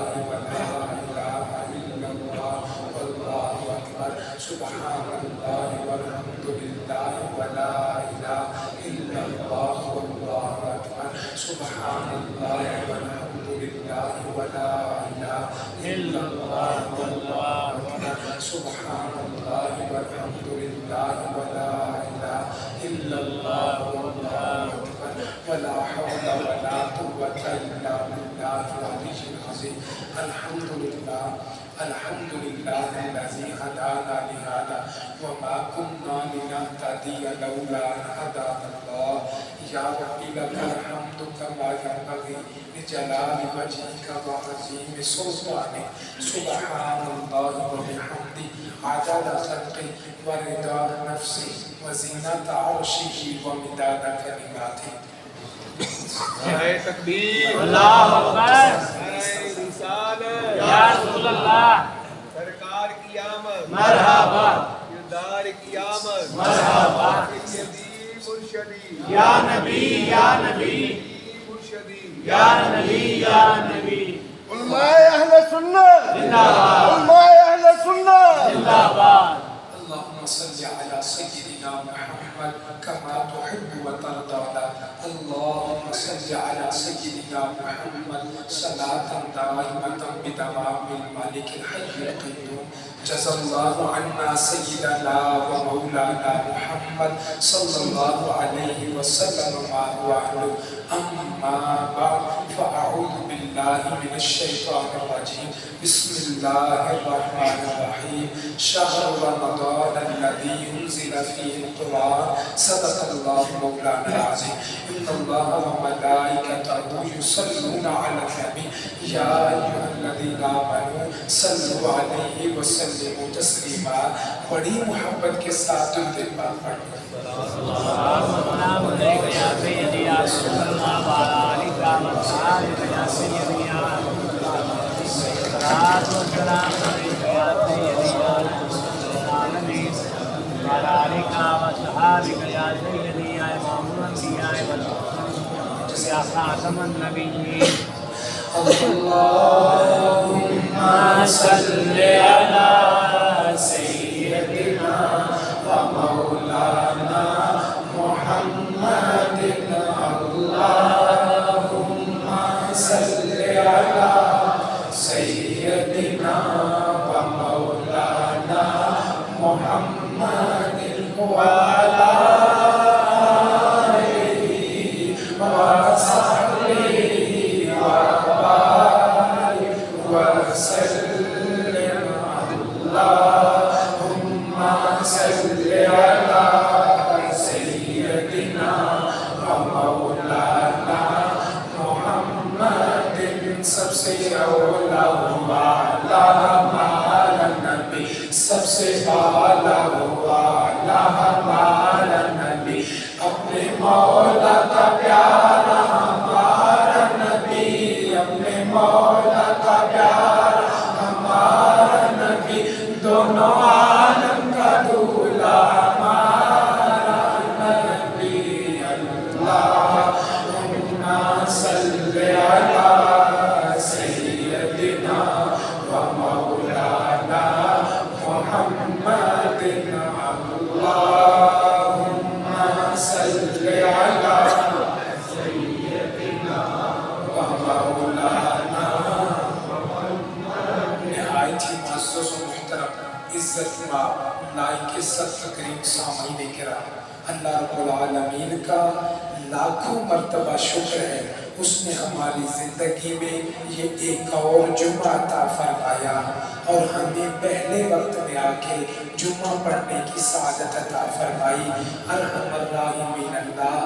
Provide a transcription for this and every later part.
ولا إله إلا الله والله أكبر سبحان الله والحمد لله ولا إله إلا الله والله أكبر سبحان الله والحمد لله ولا إله إلا الله والله أكبر سبحان الله والحمد لله ولا إله إلا الله والله أكبر ولا حول ولا قوة إلا بالله العلي العظيم الحمد لله الحمد لله الذي هدانا لهذا وما كنا لنهتدي لولا أن هدانا الله يا ربي لك الحمد كما ينبغي لجلال وجهك وعظيم سلطانك سبحان الله وبحمده عدد خلقه ورضا نفسه وزينة عرشه ومداد كلماته نعرہ تکبیر، اللہ اکبر، نعرہ رسالت، یا رسول اللہ، سرکار کی آمد، مرحبا، کردار کی آمد، مرحبا، سیدی مرشدی، یا نبی یا نبی، مرشدی، یا نبی یا نبی، علماء اہل سنت زندہ باد، علماء اہل سنت زندہ باد، اللهم صل على سيدنا محمد كما تحب وترضى اللهم صل على سيدنا محمد صلاة دائمة بدوام الملك الحي القيوم جزا الله عنا سيدنا ومولانا محمد صلى الله عليه وسلم ما هو أهله أما بعد فأعوذ بالله من الشيطان الرجيم بسم الله الرحمن الرحيم شهر رمضان الذي ينزل فيه القرآن صدق الله مولانا العظيم إن الله وملائكته يصلون على النبي يا أيها الذين آمنوا صلوا عليه وسلموا تسليما بڑی محبت کے ساتھ دل پاک پڑھیں السلام علیکم یا سیدی یا رسول اللہ وعلی آلک وصحبہ یا سیدی یا رسول اللہ صلاۃ و سلام علیک یا سیدی یا رسول العالمین وعلی آلک وصحبہ یا سیدی یا امام الانبیاء والمرسلین یا خاتم النبیین اللهم صل على سيدنا ومولانا محمد اللهم صل على سيدنا ومولانا محمد وعلى آله وصحبه وسلم اللهم صل على سيدنا ومولانا محمد سب سے اولا والا ہمارا نبی سب سے اعلیٰ والا ہمارا نبی اپنے مولا کا پیارا ہمارا نبی اپنے مولا کا پیارا ہمارا نبی دونوں عالم کا دولہ ہمارا نبی اللہم صل علی سیدنا ومولانا محمد اللہم صل علی سیدنا ومولانا نہایت ہی معزز و محترم عزت ماں لائق ست کریم سامعین کرام اللہ رب العالمین کا لاکھوں مرتبہ شکر ہے اس نے ہماری زندگی میں یہ ایک اور جمعہ عطا فرمایا اور ہمیں پہلے وقت میں آ کے جمعہ پڑھنے کی سعادت عطا فرمائی ارحم الراحمین اللہ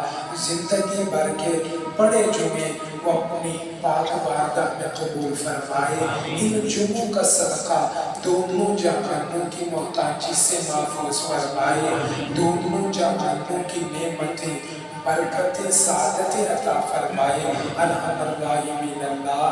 زندگی بھر کے بڑے جمعے وہ اپنی پاک بارگاہ میں قبول فرمائے ان جمعوں کا صدقہ دونوں جہانوں کی محتاجی سے محفوظ فرمائے دونوں جہانوں کی نعمتیں برکتیں سعادتیں عطا فرمائے ارحم الراحمین اللہ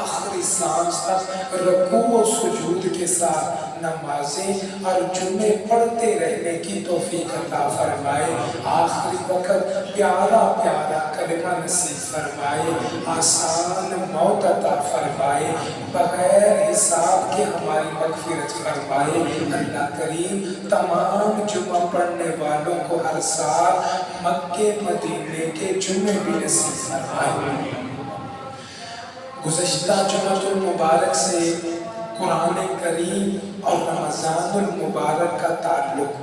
آخری سانس تک رکوع و سجود کے ساتھ نمازیں اور جمعے پڑھتے رہنے کی توفیق عطا فرمائے، آخری وقت پیارا پیارا کلمہ نصیب فرمائے، آسان موت عطا فرمائے، بغیر حساب کے ہماری مغفرت فرمائے۔ اللہ کریم تمام جمعہ پڑھنے والوں کو ہر سال مکے مدینے کے جمعے بھی نصیب فرمائے۔ گزشتہ جمعہ المبارک سے قرآن کریم اور رمضان المبارک کا تعلق،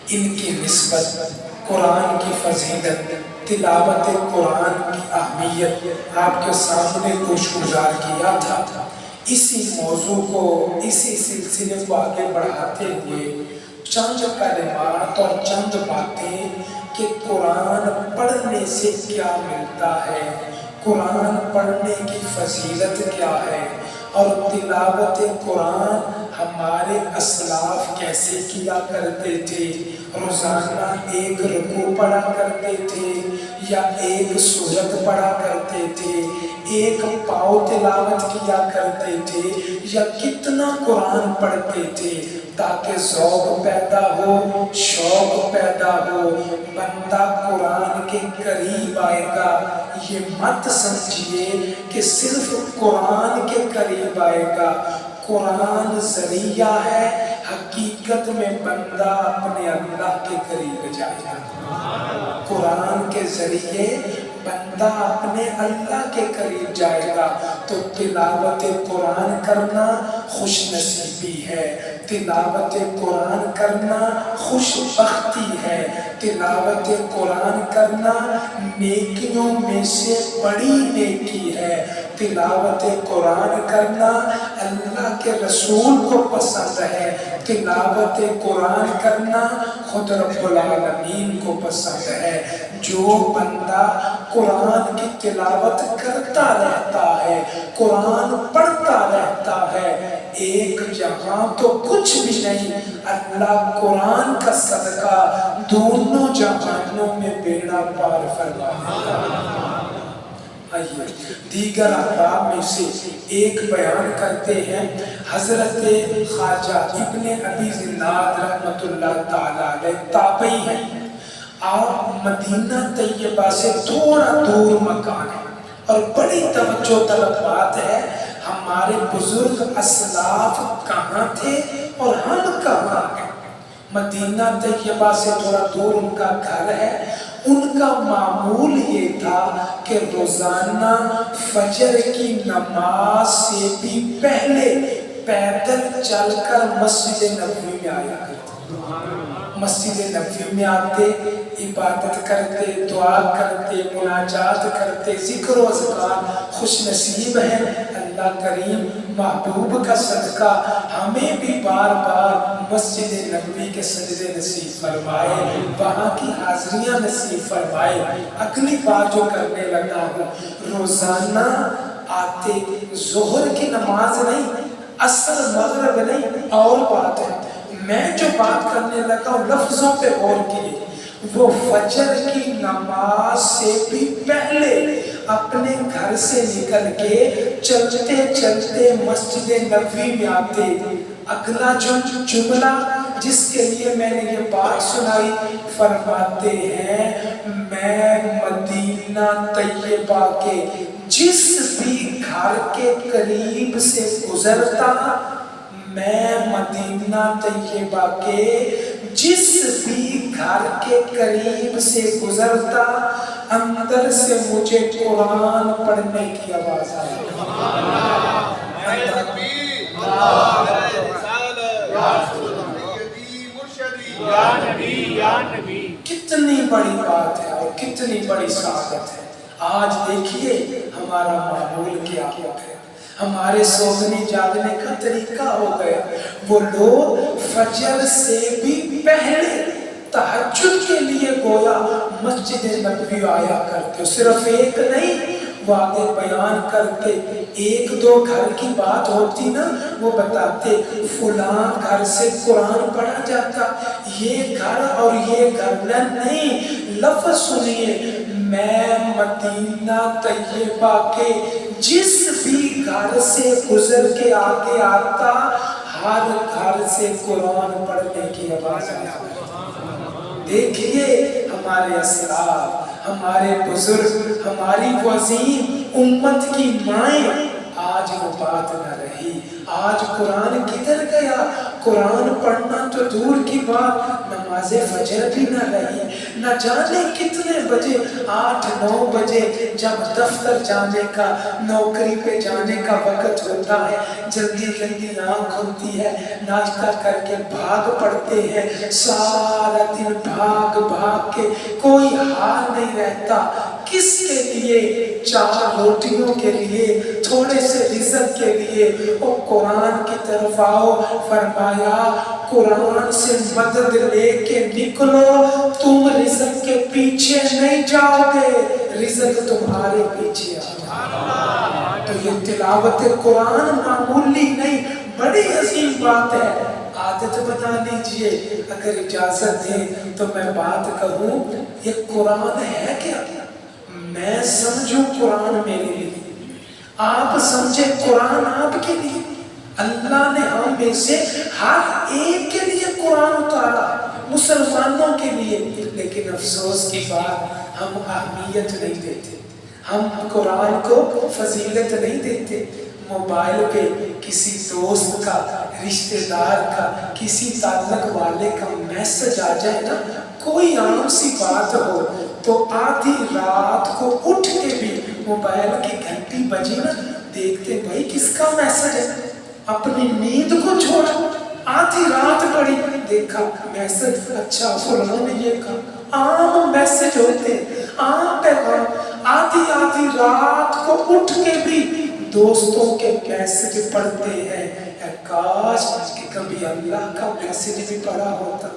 ان کی نسبت، قرآن کی فضیلت، تلاوت قرآن کی اہمیت آپ کے سامنے گوش گزار کیا تھا۔ اسی موضوع کو، اسی سلسلے کو آگے بڑھاتے ہوئے چند کلمات اور چند باتیں کہ قرآن پڑھنے سے کیا ملتا ہے، قرآن پڑھنے کی فضیلت کیا ہے، اور تلاوت قرآن ہمارے اسلاف کیسے کیا کرتے تھے، روزانہ ایک رکوع پڑھا کرتے تھے یا ایک سورت پڑھا کرتے تھے، ایک پاؤ تلاوت کیا کرتے تھے یا کتنا قرآن پڑھتے تھے، تاکہ ذوق پیدا ہو، شوق پیدا ہو، بندہ قرآن کے قریب آئے گا۔ یہ مت سمجھیے کہ صرف قرآن کے قریب آئے گا، قرآن ذریعہ ہے، حقیقت میں بندہ اپنے اللہ کے قریب جائے گا۔ قرآن کے ذریعے بندہ اپنے اللہ کے قریب جائے گا۔ تو تلاوت قرآن کرنا خوش نصیبی ہے، تلاوت قرآن کرنا خوش بختی ہے، تلاوت قرآن کرنا نیکیوں میں سے بڑی نیکی ہے، تلاوت قرآن کرنا اللہ کے رسول کو پسند ہے، تلاوت قرآن کرنا خود رب العالمین کو پسند ہے۔ جو بندہ قرآن کی تلاوت کرتا رہتا ہے، قرآن پڑھتا رہتا ہے، ایک جہاں تو کچھ بھی نہیں، اللہ قرآن کا صدقہ دونوں جہانوں میں بیڑا پار فرمائے۔ آئیے دیگر احباب میں سے ایک بیان کرتے ہیں، حضرت خواجہ ابن ابی زناد رحمۃ اللہ تعالیٰ علیہ تابعی ہیں، آپ مدینہ طیبہ سے تھوڑا دور مکان ہے، اور بڑی توجہ طلب بات ہے، ہمارے بزرگ اسلاف کہاں تھے اور ہم کہاں ہیں۔ مدینہ طیبہ سے تھوڑا دور ان کا گھر ہے، ان کا معمول یہ تھا کہ روزانہ فجر کی نماز سے بھی پہلے پیدل چل کر مسجد نبوی میں آیا کرتے، مسجد نبوی میں آتے، عبادت کرتے، دعا کرتے، مناجات کرتے، ذکر و اذکار۔ خوش نصیب ہیں، اللہ کریم محبوب کا صدقہ ہمیں بھی بار بار مسجد نبوی کے سجدے نصیب فرمائے، وہاں کی حاضریاں نصیب فرمائے۔ اگلی بار جو کرنے لگا ہوں، روزانہ آتے، ظہر کی نماز نہیں، عصر مغرب نہیں، اور بات ہے، میں جو بات کرنے لگا ہوں لفظوں پہ غور کیے، وہ فجر کی نماز سے بھی پہلے اپنے گھر سے نکل کے چلتے چلتے مسجد نبوی میں آتے۔ اگلا جملہ جس کے لیے میں نے یہ بات سنائی، فرماتے ہیں میں مدینہ طیبہ کے جس بھی گھر کے قریب سے گزرتا، میں مدینہ طیبہ کے جس بھی گھر کے قریب سے گزرتا، اندر سے مجھے قرآن پڑھنے کی آواز آئی۔ کتنی بڑی بات ہے اور کتنی بڑی سعادت ہے۔ آج دیکھیے ہمارا معمول کیا ہو گیا، ہمارے سونے جاگنے کا طریقہ ہو گیا۔ وہ لوگ فجر سے بھی پہلے تہجد کے لیے گویا مسجد نبوی آیا کرتے، صرف ایک نہیں، وہ آگے بیان کرتے، ایک دو گھر کی بات ہوتی نا، وہ بتاتے فلاں گھر سے قرآن پڑھا جاتا، یہ گھر اور یہ گھر نہیں، لفظ سنیے، میں مدینہ طیبہ کے جس بھی گھر سے گزر کے آگے آتا، ہر گھر سے قرآن پڑھنے کی آواز آتی۔ دیکھیے ہمارے اسلاف، ہمارے بزرگ، ہماری وہ عظیم امت کی مائیں، آج وہ بات نہ رہی۔ آج قرآن کدھر گیا؟ قرآن پڑھنا تو دور کی بات، نماز فجر بھی نہ رہی۔ نہ جانے کتنے بجے، 8-9 بجے جب دفتر جانے کا، نوکری پہ جانے کا وقت ہوتا ہے، جلدی جلدی آنکھ کھلتی ہے، ناشتہ کر کے بھاگ پڑتے ہیں، سارا دن بھاگ بھاگ کے کوئی حال نہیں رہتا۔ کس کے لیے؟ 4 روٹیوں کے لیے، تھوڑے سے رزق کے لیے۔ اور قرآن کی طرف آؤ، فرمایا قرآن سے مدد لے کے نکلو، تم رزق کے پیچھے نہیں جاؤ گے، رزق تمہارے پیچھے آ جائے۔ تو یہ تلاوت قرآن معمولی نہیں، بڑی عظیم بات ہے۔ عادت بنا لیجئے۔ اگر اجازت دیں تو میں بات کہوں، یہ قرآن ہے کیا؟ میں سمجھوں قرآن میرے لیے، آپ سمجھے قرآن آپ کے لیے۔ اللہ نے ہم میں سے ہر ایک کے لیے قرآن اتارا، مسلمانوں کے لیے، لیکن افسوس کی بات ہم اہمیت نہیں دیتے، ہم قرآن کو فضیلت نہیں دیتے۔ موبائل پہ کسی دوست کا، رشتہ دار کا، کسی تعلق والے کا میسج آ جائے نا، کوئی عام سی بات ہو تو آدھی رات کو اٹھ کے بھی موبائل کی گھنٹی بجی نا، دیکھتے بھائی کس کا میسج ہے، اپنی نیند کو چھوڑا، آدھی رات پڑی، دیکھا میسج، اچھا فلاں نے یہ کہا۔ عام میسج ہوتے، عام پیغام، آدھی رات کو اٹھ کے بھی دوستوں کے میسج پڑھتے ہیں۔ اے کاش کہ کبھی اللہ کا میسج بھی پڑھا ہوتا،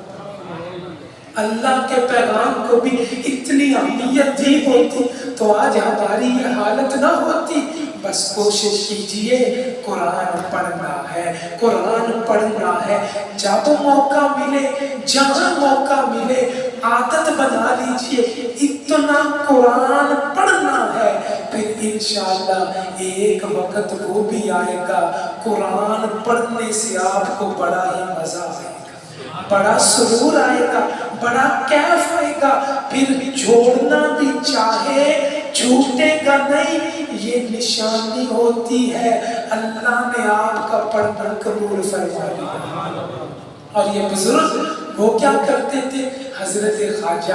اللہ کے پیغام کو بھی اتنی اہمیت دی ہوتی تو آج ہماری یہ حالت نہ ہوتی۔ بس کوشش کیجئے، قرآن پڑھنا ہے، قرآن پڑھنا ہے، جب موقع ملے، جہاں موقع ملے، عادت بنا لیجئے، اتنا قرآن پڑھنا ہے، پھر انشاءاللہ ایک وقت وہ بھی آئے گا، قرآن پڑھنے سے آپ کو بڑا ہی مزہ آئے گا، بڑا سرور آئے گا، بڑا کیف آئے گا، پھر چھوڑنا بھی چاہے چھوٹے گا نہیں۔ یہ نشانی ہوتی ہے اللہ نے آپ کا پڑھنا قبول فرما لیا۔ اور یہ بزرگ وہ کیا کرتے تھے؟ حضرت خواجہ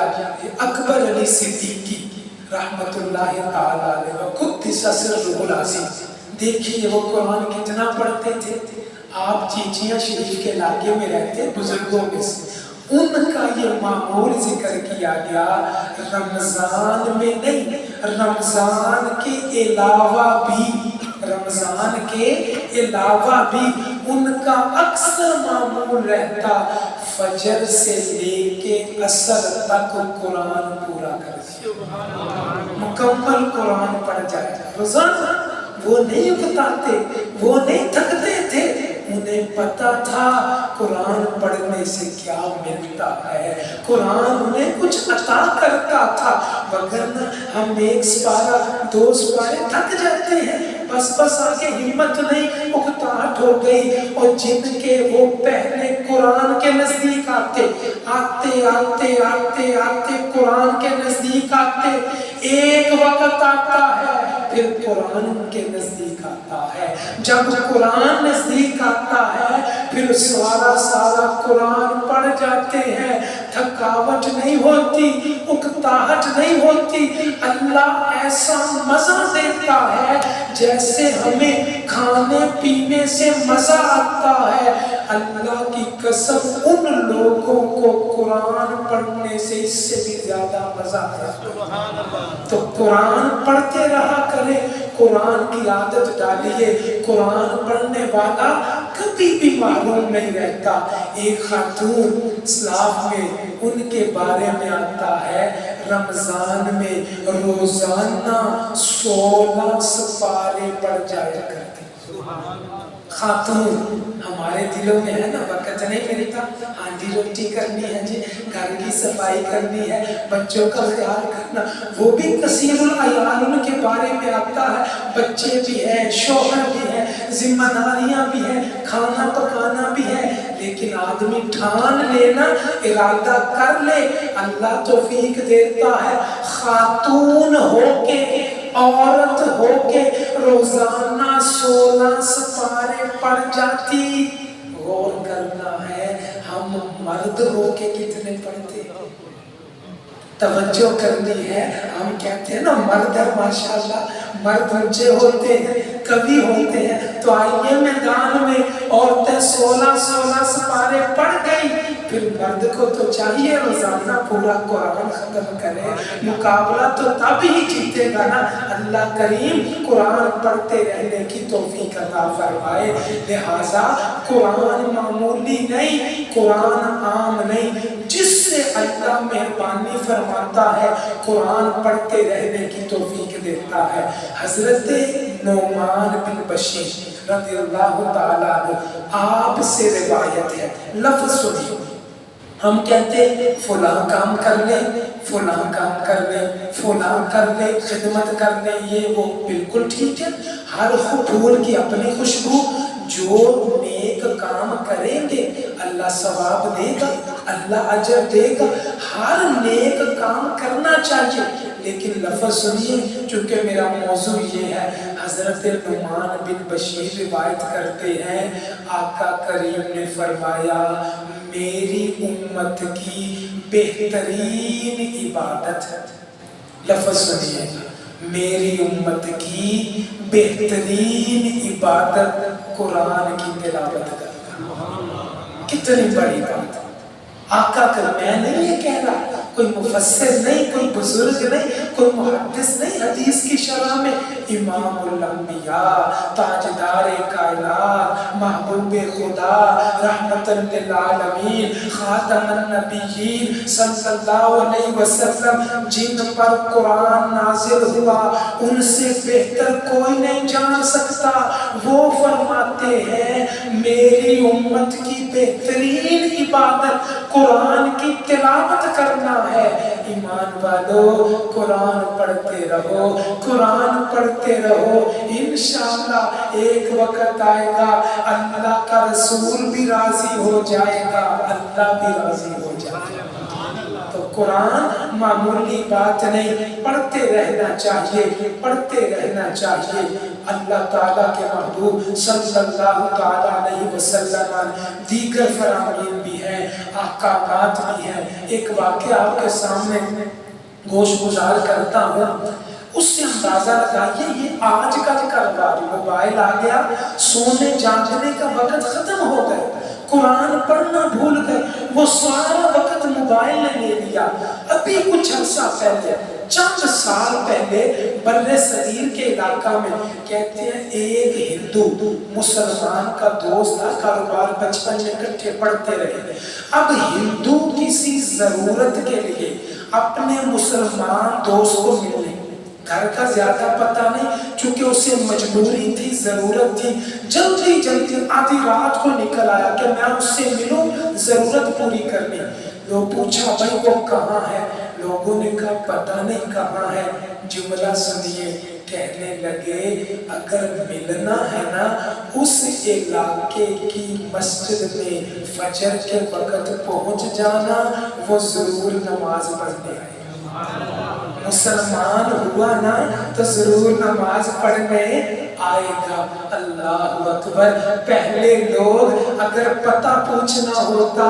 اکبر علی صدیقی رحمت اللہ تعالیٰ علیہ وقدس سرہ العظیم، دیکھیے وہ قرآن کتنا پڑھتے تھے۔ آپ چیچیاں شریف کے علاقے میں رہتے بزرگوں میں سے، ان کا یہ معمول ذکر کیا گیا، رمضان میں نہیں، رمضان کے علاوہ بھی، رمضان کے علاوہ بھی ان کا اکثر معمول رہتا فجر سے لے کے عصر تک قرآن پورا کر دیا، مکمل قرآن پڑھ جائے روزانہ۔ وہ نہیں اکتاتے، وہ نہیں تھکتے تھے، انہیں پتا تھا قرآن پڑھنے سے کیا ملتا ہے، قرآن انہیں کچھ عطا کرتا تھا۔ وگرنہ ہم 1 سپارہ 2 سپارے تھک جاتے ہیں، بس آگے ہمت نہیں، اکتاہٹ ہو گئی۔ اور جن کے وہ پہلے قرآن کے نزدیک آتے قرآن کے نزدیک آتے، ایک وقت آتا ہے پھر قرآن ان کے نزدیک آتا ہے، جب قرآن نزدیک آتا ہے پھر سارا قرآن پڑھ جاتے ہیں، تھکاوٹ نہیں ہوتی، اکتاہٹ نہیں ہوتی۔ اللہ ایسا مزہ دیتا ہے جیسے ہمیں کھانے پینے سے مزہ آتا ہے۔ اللہ کی قسم ان لوگوں کو قرآن پڑھنے سے اس سے بھی زیادہ مزہ آتا ہے۔ تو قرآن پڑھتے رہا کریں، قرآن کی عادت ڈالیے۔ قرآن پڑھنے والا کبھی بھی معلوم نہیں رہتا۔ ایک خاتون اسلاف میں ان کے بارے میں آتا ہے، رمضان میں روزانہ 16 سپارے پڑھ جایا کرتے. خاتون ہمارے دلوں میں ہے نا وقت نہیں ملتا، ہانڈی روٹی کرنی ہے جی، گھر کی صفائی کرنی ہے، بچوں کا خیال کرنا، وہ بھی کثیر العیال ان کے بارے میں آتا ہے. بچے بھی ہیں، شوہر بھی ہے، ذمہ داریاں بھی ہیں، کھانا پکانا بھی ہے. لیکن آدمی ٹھان لینا، ارادہ کر لے، اللہ توفیق دیتا ہے. خاتون ہو کے، عورت ہو کے روزانہ 16 سپارے پڑھ جاتی. غور کرنا ہے ہم مرد ہو کے کتنے پڑھتے ہیں. توجہ کرنی ہے. ہم کہتے ہیں نا مرد ہے ماشاءاللہ، مرد اونچے ہوتے ہیں، کبھی ہوتے ہیں. تو آئیے میدان میں عورتیں 16 سپارے پڑھ گئی. پھر مرد کو تو چاہیے روزانہ پورا قرآن ختم کرے. مقابلہ تو تب ہی جیتے گا نا. اللہ کریم قرآن پڑھتے رہنے کی توفیق عطا فرمائے. لہٰذا قرآن معمولی نہیں، قرآن عام نہیں. جس سے اللہ مہربانی فرماتا ہے قرآن پڑھتے رہنے کی توفیق دیتا ہے. حضرت نعمان بن بشیر رضی اللہ تعالیٰ عنہ آپ سے روایت ہے. لفظ سنیے. ہم کہتے ہیں فلاں کام کر لیں، فلاں کام کر لیں، فلاں کر لیں، خدمت کر لیں، یہ وہ بالکل ٹھیک ہے. ہر پھول کی اپنی خوشبو. جو نیک کام کریں گے اللہ ثواب دے گا، اللہ اجر دے گا. ہر نیک کام کرنا چاہیے. لیکن لفظ سنیے، چونکہ میرا موضوع یہ ہے. حضرت نعمان بن بشیر روایت کرتے ہیں آقا کریم نے فرمایا میری امت کی بہترین عبادت. لفظ سنیے، میری امت کی بہترین عبادت قرآن کی تلاوت کرنا. کتنی بڑی بات. آقا کر میں نہیں یہ کہہ رہا، کوئی مفسر نہیں، کوئی بزرگ نہیں، کوئی محدث نہیں. حدیث کی شرح میں امام الانبیاء، تاجدار کائنات، محبوب خدا، رحمت للعالمین، خاتم النبیین صلی اللہ علیہ وسلم جن پر قرآن نازل ہوا ان سے بہتر کوئی نہیں جان سکتا. وہ فرماتے ہیں میری امت کی بہترین عبادت قرآن کی تلاوت کرنا ہے. ایمان والو قرآن پڑھتے رہو، قرآن پڑھتے رہو. انشاءاللہ ایک وقت آئے گا اللہ کا رسول بھی راضی ہو جائے گا، اللہ بھی راضی ہو جائے گا. تو قرآن معمولی بات نہیں، پڑھتے رہنا چاہیے، پڑھتے رہنا چاہیے. اللہ تعالیٰ کے محبوب صلی اللہ تعالیٰ علیہ وسلم دیگر فرامین بھی ہیں، احکامات بھی ہیں. ایک واقعہ آپ کے سامنے گوش گزار کرتا ہوں. اس سے اندازہ لگائیے یہ آج کا کاروبار. موبائل آ گیا، سونے جاگنے کا وقت ختم ہو گئے، قرآن پڑھنا بھول گئے، وہ سارا وقت موبائل نے لے لیا. ابھی کچھ عرصہ پہلے، چند سال پہلے بر صغیر کے علاقہ میں کہتے ہیں ایک ہندو مسلمان کا دوست تھا. کاروبار بچپن میں اکٹھے پڑھتے رہے. اب ہندو کسی ضرورت کے لیے اپنے مسلمان دوست کو ملنے، گھر کا زیادہ پتہ نہیں چونکہ اسے مجبوری تھی، ضرورت تھی، جلدی جلدی آدھی رات کو نکل آیا کہ میں اس سے ملوں، ضرورت پوری کرنی. لوگ پوچھا بھائی وہ کہاں ہے؟ لوگوں نے کہا پتہ نہیں کہاں ہے. جملہ سنیے، کہنے لگے اگر ملنا ہے نا اس علاقے کی مسجد میں فجر کے وقت پہنچ جانا، وہ ضرور نماز پڑھنے آئے. مسلمان ہوا نا تو ضرور نماز پڑھنے آئے گا. اللہ اکبر. پہلے لوگ اگر پتہ پوچھنا ہوتا،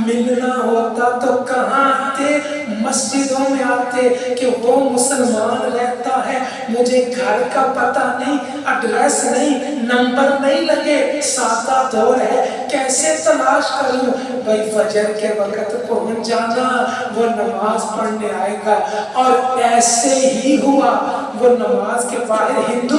ملنا ہوتا تو کہاں آتے؟ مسجدوں میں آتے کہ وہ مسلمان رہتا ہے، مجھے گھر کا پتہ نہیں، ایڈریس نہیں، نمبر نہیں لگے، سادہ دور ہے، کیسے تلاش کروں؟ بھائی فجر کے وقت پہنچ جانا، وہ نماز پڑھنے آئے گا. اور ایسے ہی ہوا. وہ نماز کے باہر ہندو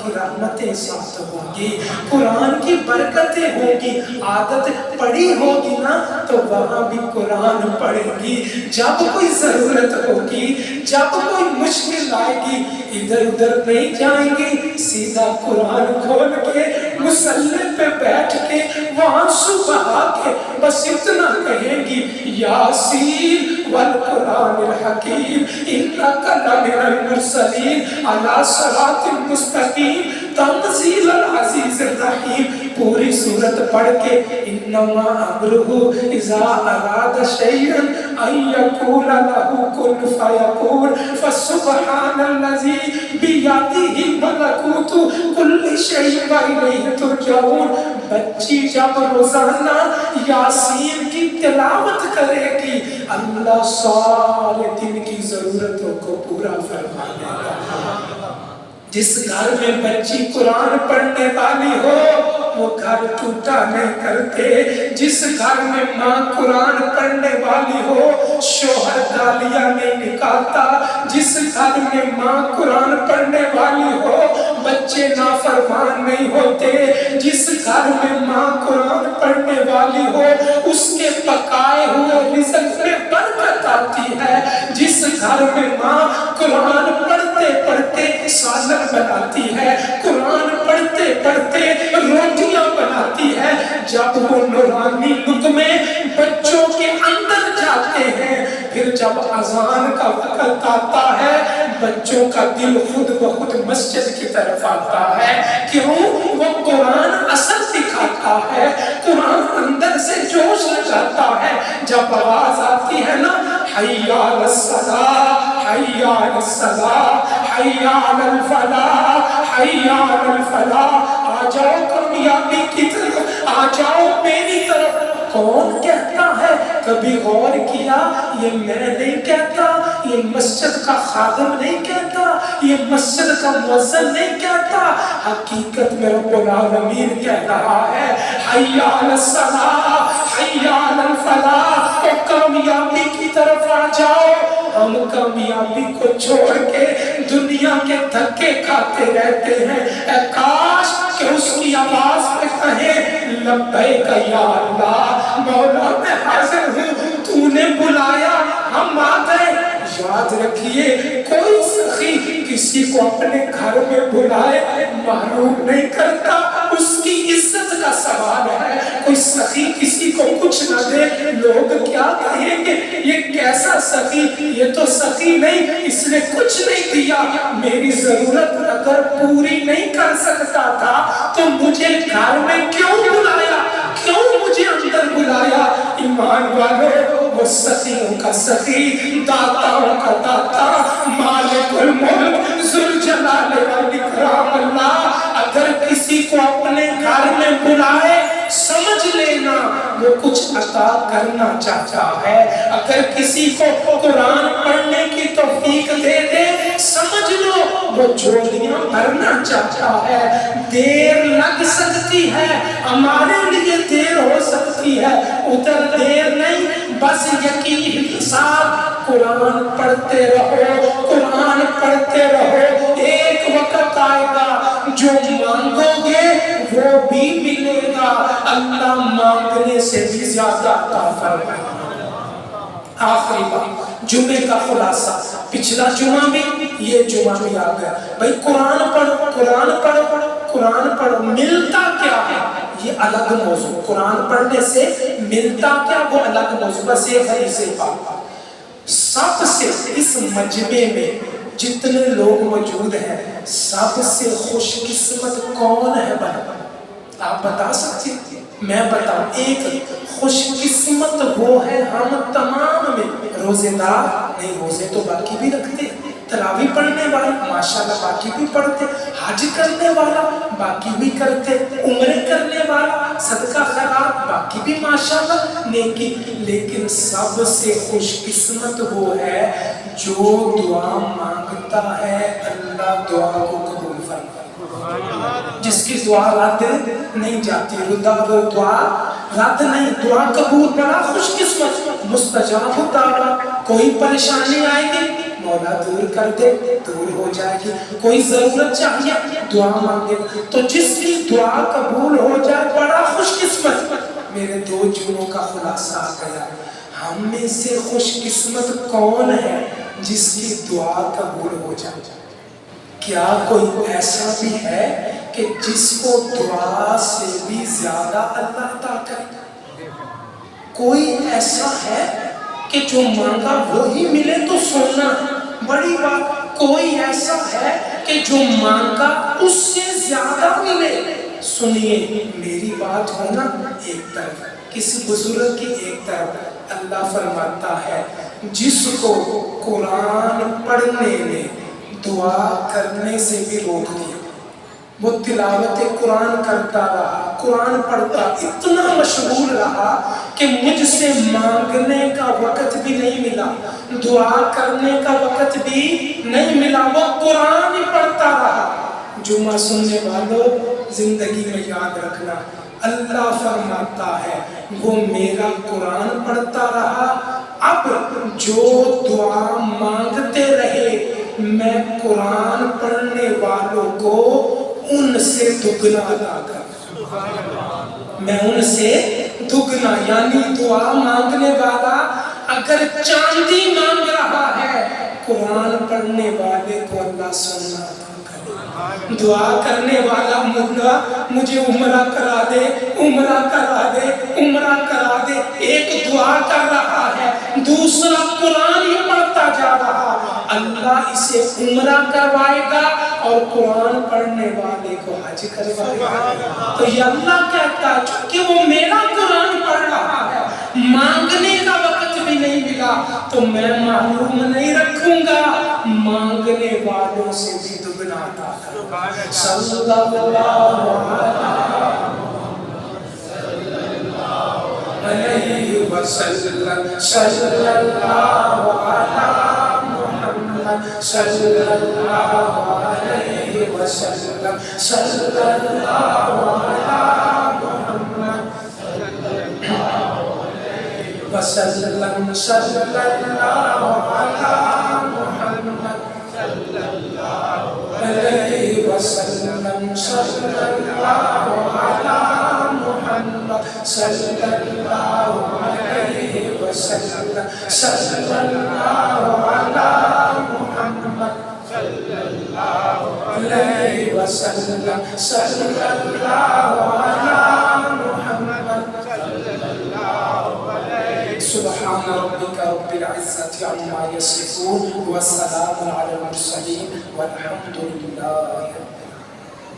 کی رحمتیں ساتھ ہوگی، قرآن کی برکتیں ہوگی۔ عادت پڑی ہوگی نا تو وہاں بھی قرآن پڑھے گی۔ جب کوئی ضرورت ہوگی، جب کوئی مشکل آئے گی، ادھر ادھر نہیں جائیں گی، سیدھا قرآن کھول کے مصلی پہ بیٹھ کے وہاں سبحا کے بس اتنا کہیں گی، یاسین والقرآن الحکیم انک لمن المرسلین علی صراط مستقیم تنزیل العزیز الرحیم۔ پوری سورت پڑھ کے انما امرہ اذا اراد شیئا ان یقول لہ کن فیکون فسبحان الذی بیدہ ملکوت کل شیء والیہ ترجعون۔ بچی جب روزانہ یاسین کی تلاوت کرے گی، اللہ سارے دن کی ضرورتوں کو پورا فرما دے گا۔ جس گھر میں بچی قرآن پڑھنے والی ہو وہ گھر ٹوٹا نہیں کرتے۔ جس گھر میں ماں قرآن پڑھنے والی ہو شوہر گالیاں نہیں نکالتا۔ جس گھر میں ماں قرآن پڑھنے والی ہو بچے نافرمان نہیں ہوتے۔ جس گھر میں ماں قرآن پڑھنے والی ہو اس کے پکائے ہوئے رزق میں برکت آتی ہے۔ جس گھر میں ماں قرآن پڑھتے پڑھتے سالن بناتی ہے، قرآن پڑھتے پڑھتے روٹیاں بناتی ہے، جب وہ نورانی لقمے بچوں کے اندر جاتے ہیں، پھر جب اذان کا وقت آتا ہے بچوں کا دل خود بخود مسجد کی طرف آتا ہے۔ کیوں؟ وہ قرآن اثر دکھاتا ہے، قرآن اندر سے جوش لگاتا ہے۔ جب آواز آتی ہے نا حی علی الصلاۃ، حی علی الصلاۃ، حی علی الفلاح، حی علی الفلاح، آ جاؤ کامیابی کی طرف، آ جاؤ میری طرف۔ کون کہتا ہے؟ کبھی غور کیا؟ یہ میں نہیں کہتا، یہ مسجد کا خادم نہیں کہتا، یہ مسجد کا مؤذن نہیں کہتا، حقیقت میں رب العالمین کہہ رہا ہے حی علی الصلاۃ، حی علی الفلاح، اور کامیابی کی طرف آ جاؤ۔ ہم کامیابی کو چھوڑ کے دنیا کے دھکے کھاتے رہتے ہیں۔ اے کاش کہ اس کی آواز پہ کہیں لبیک یا اللہ، مولا میں حاضر ہوں، تو نے بلایا ہم آ گئے۔ یاد رکھیے کوئی سخی کسی کو اپنے گھر میں بلائے محروم نہیں کرتا، اس کی عزت کا سوال ہے۔ کوئی سخی کسی کو کچھ نہ دے لوگ کیا کہیں گے، یہ کیسا سخی، یہ تو سخی نہیں، اس نے کچھ نہیں دیا۔ میری ضرورت اگر پوری نہیں کر سکتا تھا تو مجھے گھر میں کیوں بلایا، کیوں مجھے اندر بلایا؟ ایمان والو وہ سخیوں کا سخی، داتاؤں کا داتا، مالک الملک ذوالجلال والاکرام اللہ اگر کسی کو اپنے گھر میں بلائے سمجھ لینا وہ کچھ عطا کرنا چاہتا ہے۔ اگر کسی کو قرآن پڑھنے کی توفیق دے دے سمجھ لو وہ جھولیاں بھرنا چاہتا ہے۔ دیر لگ سکتی ہے، ہمارے لیے دیر ہو سکتی ہے، ادھر دیر نہیں، بس یقین کے ساتھ قرآن پڑھتے رہو، قرآن پڑھتے رہو۔ ایک وقت آئے گا جو مانگو گے وہ بھی ملے گا، اللہ مانگنے سے بھی زیادہ عطا فرمائے گا۔ آخری بات جمعے کا خلاصہ، پچھلا جمعہ بھی یہ جمعہ بھی آ گیا، بھئی قرآن پڑھو، قرآن پڑھو، قرآن پڑھو، ملتا کیا ہے یہ الگ موضوع، قرآن پڑھنے سے ملتا کیا وہ الگ موضوع۔ بس ایک حدیث پاک، سب سے اس مجمع میں جتنے لوگ موجود ہیں سب سے خوش قسمت کون ہے بھائی؟ آپ بتا سکتے ہیں؟ میں بتاؤں، ایک خوش قسمت وہ ہے ہم تمام میں روزے دار نہیں، روزے تو باقی بھی رکھتے، تراویح پڑھنے والا ماشاءاللہ باقی بھی پڑھتے، حج کرنے والا باقی بھی کرتے، عمرے کرنے والا صدقہ خیرات باقی بھی ماشاءاللہ نیکی، لیکن سب سے خوش قسمت وہ ہے جو دعا مانگتا ہے اللہ دعا کو قبول فرمائے، جس کی دعا رد نہیں جاتی، دعا رد نہیں، دعا قبول، بڑا خوش قسمت، مستجاب الدعوہ۔ کوئی پریشانی آئے گی مولا دور کر دے، دور ہو جائے گی۔ کوئی ضرورت چاہیے دعا مانگے تو جس کی دعا قبول ہو جائے بڑا خوش قسمت۔ میرے 2 جملوں کا خلاصہ آ گیا، ہم میں سے خوش قسمت کون ہے جس کی دعا قبول ہو جائے؟ کیا کوئی ایسا بھی ہے کہ جس کو دعا سے بھی زیادہ اللہ عطا کرے؟ کوئی ایسا ہے کہ جو مانگا وہی ملے تو سونا بڑی بات؟ کوئی ایسا ہے کہ جو مانگا اس سے زیادہ ملے؟ سنیے میری بات ہونا ایک طرف، کسی بزرگ کی ایک طرف۔ اللہ فرماتا ہے جس کو قرآن پڑھنے میں دعا کرنے سے بھی روک دیا، وہ تلاوت قرآن کرتا رہا، قرآن پڑھتا، اتنا مشغول رہا کہ مجھ سے مانگنے کا وقت بھی نہیں ملا، دعا کرنے کا وقت بھی نہیں ملا، وہ قرآن ہی پڑھتا رہا۔ جمعہ سننے والوں زندگی میں یاد رکھنا، اللہ فرماتا ہے وہ میرا قرآن پڑھتا رہا، اب جو دعا مانگتے رہے میں قرآن پڑھنے والوں کو ان سے دگنا عطا کروں، میں ان سے دگنا، یعنی دعا مانگنے والا اگر چاندی مانگ رہا ہے، قرآن پڑھنے والے کو اللہ سننا عطا کرے۔ دعا کرنے والا مولا مجھے عمرہ کرا دے، عمرہ کرا دے، عمرہ کرا دے، ایک دعا کر رہا ہے، دوسرا قرآن ہی پڑھتا جا رہا، اللہ اسے عمرہ کروائے گا اور قرآن پڑھنے والے کو حج کروائے گا۔ تو یہ اللہ کہتا ہے چونکہ وہ میرا قرآن پڑھ رہا ہے، مانگنے کا وقت بھی نہیں ملا تو میں معلوم نہیں رکھوں گا، مانگنے والوں سے بھی دگنا عطا کروں گا۔ صلی اللہ علیہ وسلم، صلی اللہ علیہ محمد، صلی اللہ علیہ وسلم، صلی اللہ علیہ محمد وسلم، صلی اللہ علیہ محمد علیہ وسلم، صلی اللہ علیہ محمد، صلی اللہ علیہ وسلم، صلی اللہ علیہ محمد علیہ وسلم، صلی اللہ علیہ محمد۔ سبحان ربك رب العزة عما يصفون وسلام على المرسلين والحمد لله